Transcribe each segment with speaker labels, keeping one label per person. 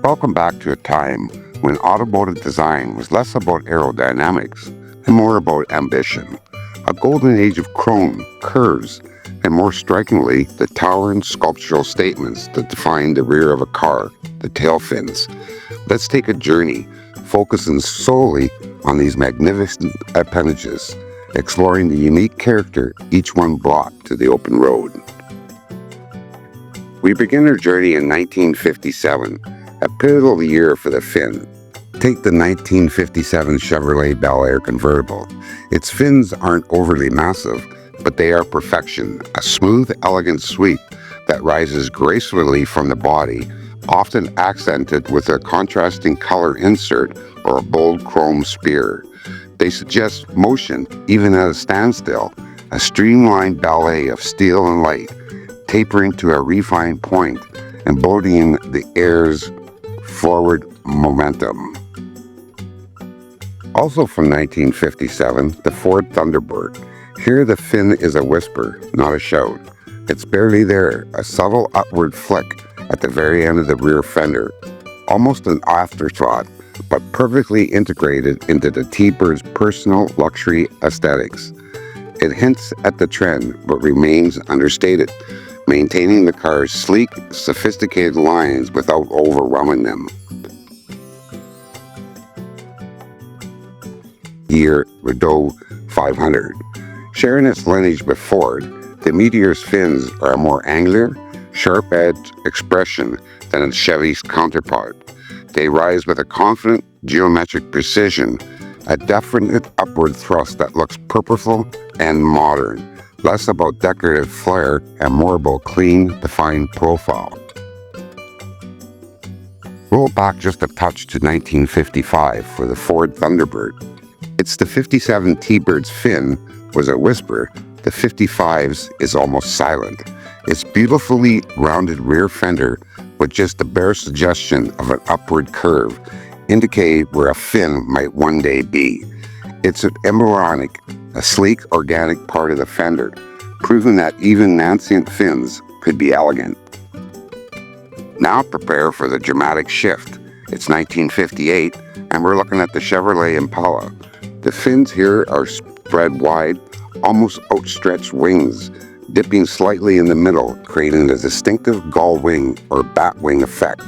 Speaker 1: Welcome back to a time when automotive design was less about aerodynamics and more about ambition. A golden age of chrome, curves, and more strikingly, the towering sculptural statements that define the rear of a car, the tailfins. Let's take a journey, focusing solely on these magnificent appendages, exploring the unique character each one brought to the open road. We begin our journey in 1957, a pivotal year for the fin. Take the 1957 Chevrolet Bel Air Convertible. Its fins aren't overly massive, but they are perfection, a smooth, elegant sweep that rises gracefully from the body, often accented with a contrasting color insert or a bold chrome spear. They suggest motion, even at a standstill, a streamlined ballet of steel and light, tapering to a refined point, embodying the air's forward momentum. Also from 1957, the Ford Thunderbird. Here the fin is a whisper, not a shout. It's barely there, a subtle upward flick at the very end of the rear fender, almost an afterthought, but perfectly integrated into the T-Bird's personal luxury aesthetics. It hints at the trend, but remains understated, maintaining the car's sleek, sophisticated lines without overwhelming them. Year Rideau 500. Sharing its lineage with Ford, the Meteor's fins are a more angular, sharp-edged expression than its Chevy's counterpart. They rise with a confident, geometric precision, a definite upward thrust that looks purposeful and modern, less about decorative flair and more about clean, defined profile. Roll back just a touch to 1955 for the Ford Thunderbird. It's the 57 T-Bird's fin was a whisper, the 55's is almost silent. Its beautifully rounded rear fender with just the bare suggestion of an upward curve indicate where a fin might one day be. It's an embryonic, a sleek, organic part of the fender, proving that even nascent fins could be elegant. Now prepare for the dramatic shift. It's 1958, and we're looking at the Chevrolet Impala. The fins here are spread wide, almost outstretched wings, dipping slightly in the middle, creating a distinctive gull wing or bat wing effect.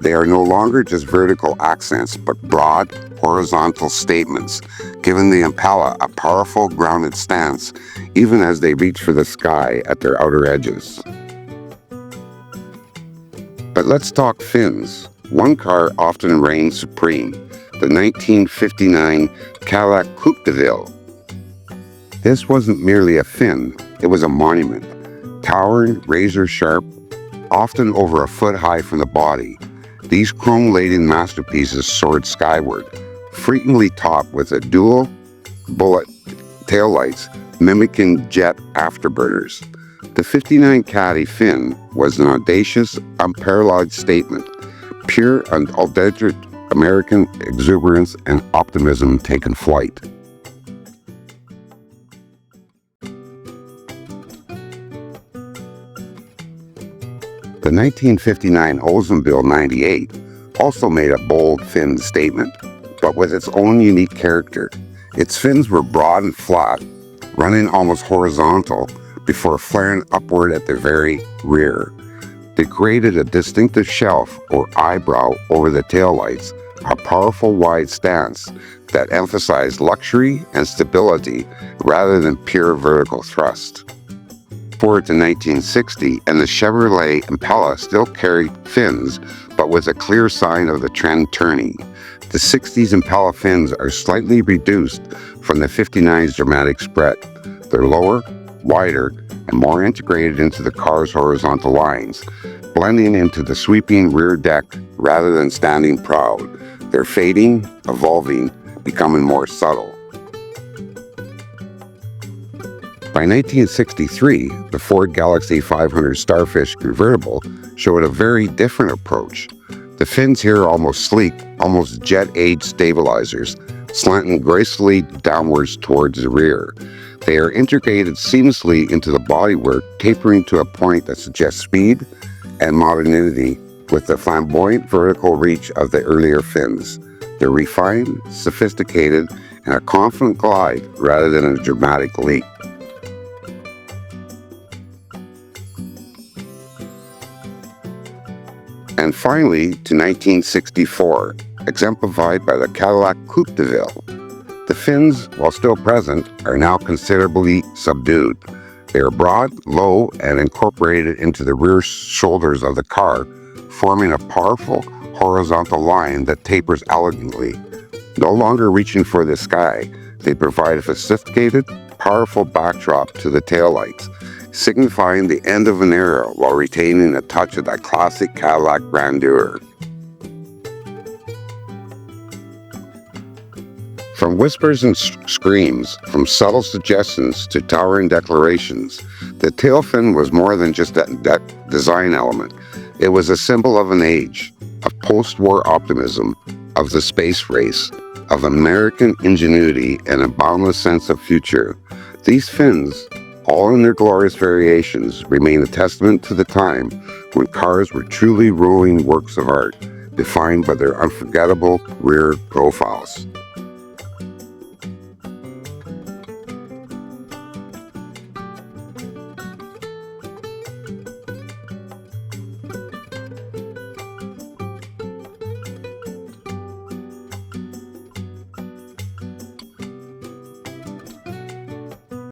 Speaker 1: They are no longer just vertical accents, but broad, horizontal statements, giving the Impala a powerful, grounded stance, even as they reach for the sky at their outer edges. But let's talk fins. One car often reigns supreme, the 1959 Cadillac Coupe de Ville. This wasn't merely a fin, it was a monument, towering, razor-sharp, often over a foot high from the body. These chrome-laden masterpieces soared skyward, frequently topped with a dual bullet taillights mimicking jet afterburners. The 59 Caddy fin was an audacious, unparalleled statement, pure and unadulterated American exuberance and optimism taking flight. The 1959 Oldsmobile 98 also made a bold fin statement, but with its own unique character. Its fins were broad and flat, running almost horizontal before flaring upward at the very rear. They created a distinctive shelf or eyebrow over the taillights, a powerful wide stance that emphasized luxury and stability rather than pure vertical thrust. Forward to 1960, and the Chevrolet Impala still carried fins, but with a clear sign of the trend turning. The 60's Impala fins are slightly reduced from the 59's dramatic spread. They're lower, wider, and more integrated into the car's horizontal lines, blending into the sweeping rear deck rather than standing proud. They're fading, evolving, becoming more subtle. By 1963, the Ford Galaxy 500 Starfish convertible showed a very different approach. The fins here are almost sleek, almost jet-age stabilizers, slanting gracefully downwards towards the rear. They are integrated seamlessly into the bodywork, tapering to a point that suggests speed and modernity with the flamboyant vertical reach of the earlier fins. They're refined, sophisticated, and a confident glide rather than a dramatic leap. And finally, to 1964, exemplified by the Cadillac Coupe de Ville. The fins, while still present, are now considerably subdued. They are broad, low, and incorporated into the rear shoulders of the car, forming a powerful horizontal line that tapers elegantly. No longer reaching for the sky, they provide a sophisticated, powerful backdrop to the taillights, signifying the end of an era while retaining a touch of that classic Cadillac grandeur. From whispers and screams, from subtle suggestions to towering declarations, the tailfin was more than just a design element. It was a symbol of an age, of post-war optimism, of the space race, of American ingenuity and a boundless sense of future. These fins, all in their glorious variations, remain a testament to the time when cars were truly ruling works of art, defined by their unforgettable rear profiles.